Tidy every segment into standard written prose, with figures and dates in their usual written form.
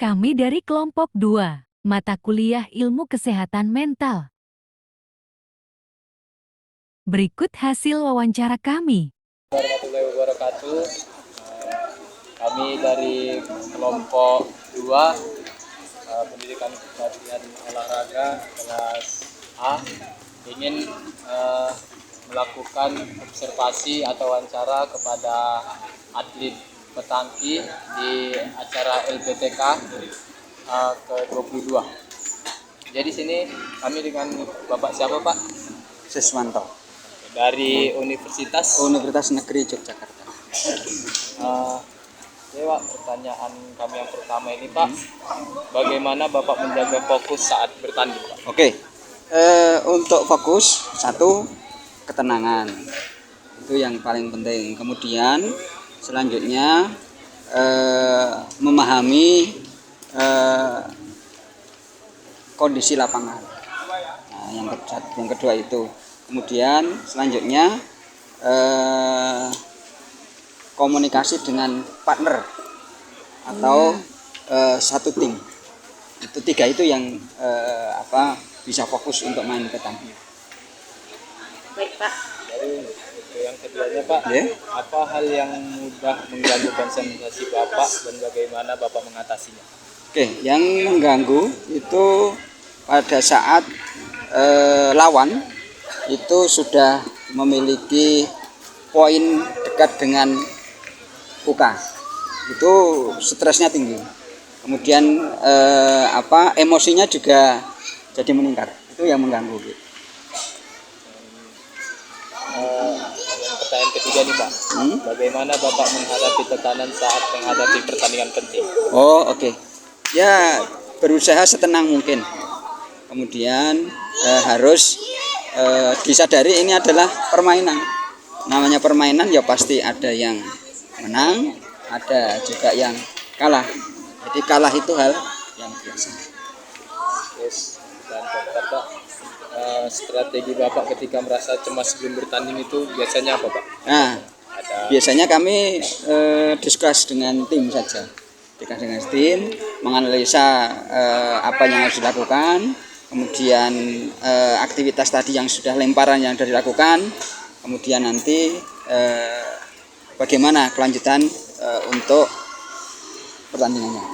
Kami dari kelompok 2, mata kuliah Ilmu Kesehatan Mental. Berikut hasil wawancara kami. Warahmatullahi wabarakatuh. Kami dari kelompok 2 pendidikan pelatihan olahraga kelas A ingin melakukan observasi atau wawancara kepada atlet petangki di acara LPTK ke-22. Jadi sini kami dengan Bapak siapa, Pak? Siswanto Dari Universitas Negeri Yogyakarta. Pak, pertanyaan kami yang pertama ini, Pak, bagaimana Bapak menjaga fokus saat bertanding, Pak? Oke, untuk fokus, satu, ketenangan, itu yang paling penting. Kemudian selanjutnya memahami kondisi lapangan. Nah, yang kedua itu. Kemudian selanjutnya komunikasi dengan partner atau satu tim. Itu tiga itu yang bisa fokus untuk main petangki. Baik, Pak. Lalu yang keduanya, Pak, apa hal yang mudah mengganggu konsentrasi Bapak dan bagaimana Bapak mengatasinya? Oke, yang mengganggu itu pada saat lawan itu sudah memiliki poin dekat dengan UK, itu stresnya tinggi. Kemudian emosinya juga jadi meningkat. Itu yang mengganggu. Yang pertanyaan ketiga nih, Pak, bagaimana Bapak menghadapi tekanan saat menghadapi pertandingan penting? Oh, oke. Ya, berusaha setenang mungkin. Kemudian harus disadari ini adalah permainan. Namanya permainan ya pasti ada yang menang, ada juga yang kalah. Jadi kalah itu hal yang biasa. Terus dan keempat, Pak, strategi Bapak ketika merasa cemas sebelum bertanding itu biasanya apa, Pak? Nah, biasanya kami diskus dengan tim saja. Diskus dengan tim, menganalisa apa yang harus dilakukan, kemudian aktivitas tadi yang sudah lemparan yang sudah dilakukan, kemudian nanti bagaimana kelanjutan untuk pertandingannya.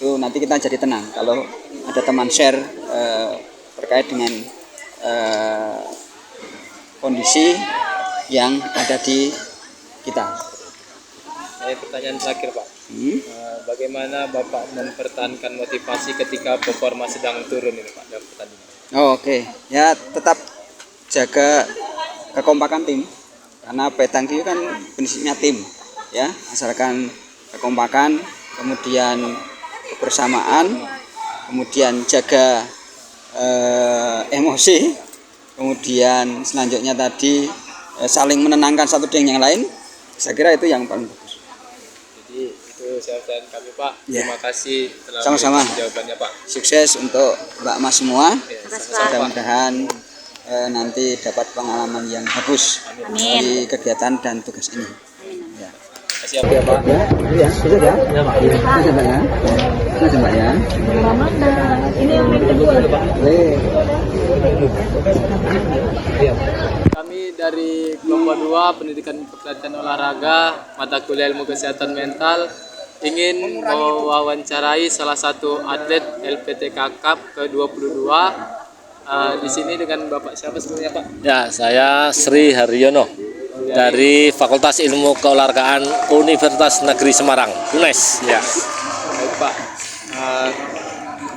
Itu nanti kita jadi tenang kalau ada teman share terkait dengan kondisi yang ada di kita. Pertanyaan terakhir, Pak. Bagaimana Bapak mempertahankan motivasi ketika performa sedang turun ini, Pak, dalam pertandingan? Oke. Ya, tetap jaga kekompakan tim. Karena petangki kan prinsipnya tim, ya. Asalkan kekompakan, kemudian kebersamaan, kemudian jaga emosi, kemudian selanjutnya tadi saling menenangkan satu dengan yang lain. Saya kira itu yang paling bagus. Jadi itu jawaban kami, Pak. Ya. Terima kasih telah Sama-sama. memberikan jawabannya, Pak. Sukses untuk Mbak Mas semua. Ya, Mudah-mudahan nanti dapat pengalaman yang bagus di kegiatan dan tugas ini. Ya. Terima kasih ya, Pak. Ya, bisa ya? Ya, Pak. Bisa, Mbak ya? Bisa, Mbak ya? Ini yang main kedua, Pak. Kami dari kelompok 2 pendidikan pelatihan olahraga mata kuliah ilmu kesehatan mental ingin mewawancarai salah satu atlet LPTK Cup ke-22. Di sini dengan Bapak siapa sebelumnya, Pak? Ya, saya Sri Haryono dari Fakultas Ilmu Keolahragaan Universitas Negeri Semarang, UNES. Ya. Baik, Pak.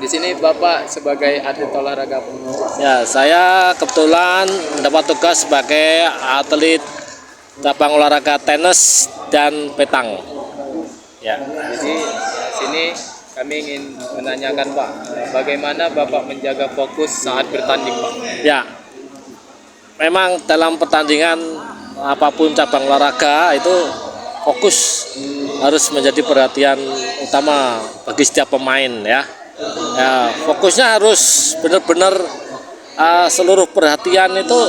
Di sini Bapak sebagai atlet olahraga. Ya, saya kebetulan mendapat tugas sebagai atlet cabang olahraga tenis dan petang. Ya. Jadi sini kami ingin menanyakan, Pak, bagaimana Bapak menjaga fokus saat bertanding, Pak? Ya. Memang dalam pertandingan apapun cabang olahraga itu fokus harus menjadi perhatian utama bagi setiap pemain, ya. Ya, fokusnya harus benar-benar seluruh perhatian itu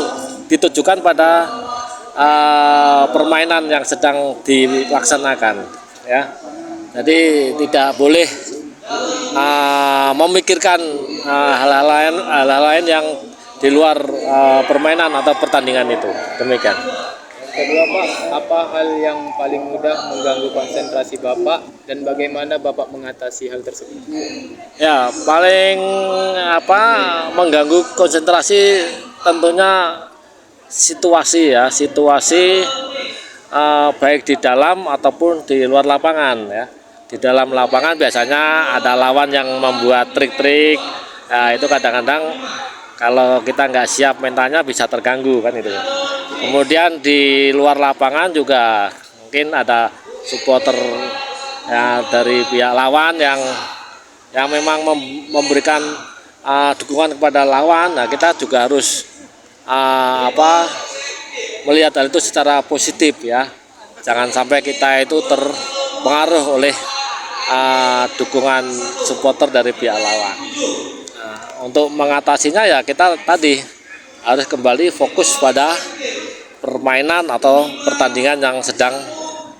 ditujukan pada permainan yang sedang dilaksanakan, ya. Jadi tidak boleh memikirkan hal-hal lain yang di luar permainan atau pertandingan itu. Demikian. Kedua Pak, apa hal yang paling mudah mengganggu konsentrasi Bapak dan bagaimana Bapak mengatasi hal tersebut? Ya, paling mengganggu konsentrasi tentunya situasi ya, baik di dalam ataupun di luar lapangan ya. Di dalam lapangan biasanya ada lawan yang membuat trik-trik. Nah, itu kadang-kadang kalau kita nggak siap mentalnya bisa terganggu kan itu. Kemudian di luar lapangan juga mungkin ada supporter ya, dari pihak lawan yang memang memberikan dukungan kepada lawan. Nah, kita juga harus melihat hal itu secara positif ya. Jangan sampai kita itu terpengaruh oleh dukungan supporter dari pihak lawan. Untuk mengatasinya ya kita tadi harus kembali fokus pada permainan atau pertandingan yang sedang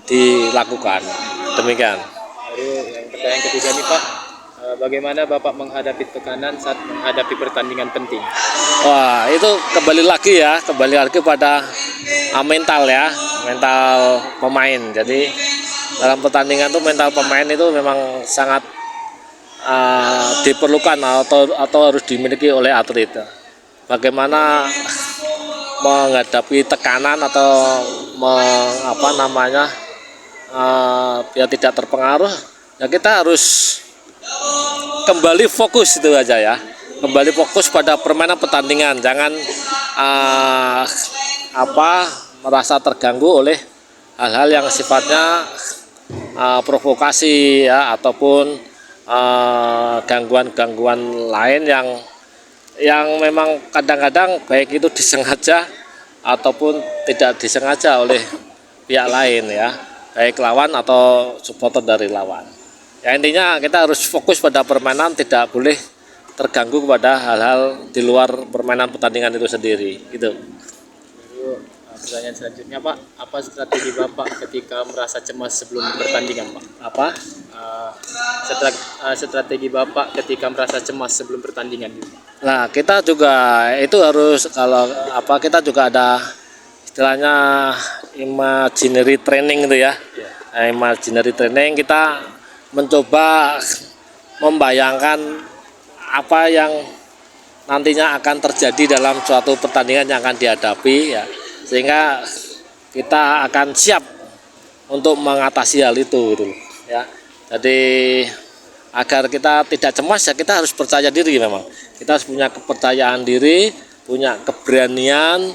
dilakukan. Demikian. Lalu yang pertanyaan ketiga nih Pak, bagaimana Bapak menghadapi tekanan saat menghadapi pertandingan penting? Wah, itu kembali lagi pada mental ya, mental pemain. Jadi dalam pertandingan tuh mental pemain itu memang sangat diperlukan atau harus dimiliki oleh atlet. Bagaimana menghadapi tekanan atau biar tidak terpengaruh, ya kita harus kembali fokus itu aja ya. Kembali fokus pada permainan pertandingan, jangan merasa terganggu oleh hal-hal yang sifatnya provokasi ya, ataupun gangguan-gangguan lain yang memang kadang-kadang baik itu disengaja ataupun tidak disengaja oleh pihak lain ya, baik lawan atau supporter dari lawan. Ya intinya kita harus fokus pada permainan, tidak boleh terganggu kepada hal-hal di luar permainan pertandingan itu sendiri. Gitu. Pertanyaan selanjutnya Pak, apa strategi Bapak ketika merasa cemas sebelum pertandingan Pak? Apa? Strategi Bapak ketika merasa cemas sebelum pertandingan. Nah, kita juga itu harus kita juga ada istilahnya imaginary training itu ya. Imaginary training, kita mencoba membayangkan apa yang nantinya akan terjadi dalam suatu pertandingan yang akan dihadapi ya, sehingga kita akan siap untuk mengatasi hal itu gitu ya. Jadi agar kita tidak cemas ya kita harus percaya diri, memang kita harus punya kepercayaan diri, punya keberanian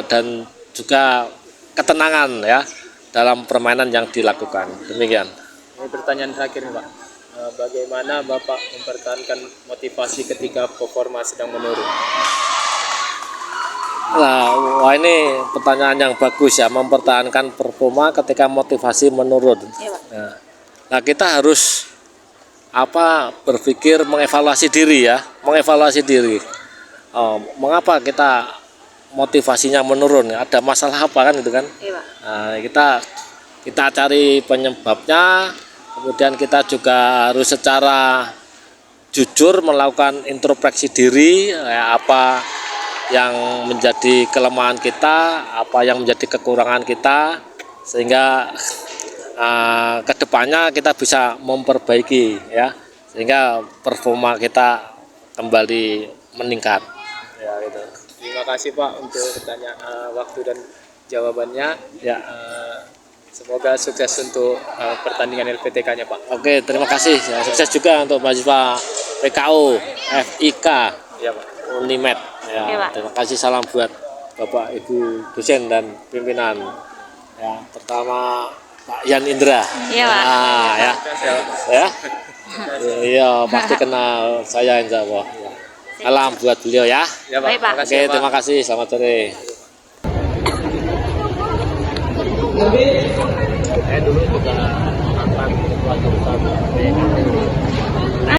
dan juga ketenangan ya dalam permainan yang dilakukan. Demikian. Ini pertanyaan terakhir Pak, bagaimana Bapak mempertahankan motivasi ketika performa sedang menurun? Nah, wah ini pertanyaan yang bagus ya, mempertahankan performa ketika motivasi menurun. Nah, kita harus berpikir mengevaluasi diri ya, mengapa kita motivasinya menurun? Ada masalah apa kan itu kan? Nah, kita cari penyebabnya, kemudian kita juga harus secara jujur melakukan introspeksi diri, apa yang menjadi kelemahan kita, apa yang menjadi kekurangan kita, sehingga kedepannya kita bisa memperbaiki ya, sehingga performa kita kembali meningkat ya, gitu. Terima kasih Pak untuk waktu dan jawabannya ya. Semoga sukses untuk pertandingan LPTK-nya Pak. Oke, terima kasih ya, sukses juga untuk mahasiswa PKU FIK ya Pak. Unimed ya, terima kasih, salam buat Bapak Ibu dosen dan pimpinan ya, pertama Pak Yan Indra. Iya Pak. Iya pasti kenal saya, insya Allah ya. Salam buat beliau ya. Ya Pak. Baik, Pak. Oke, terima kasih, selamat sore.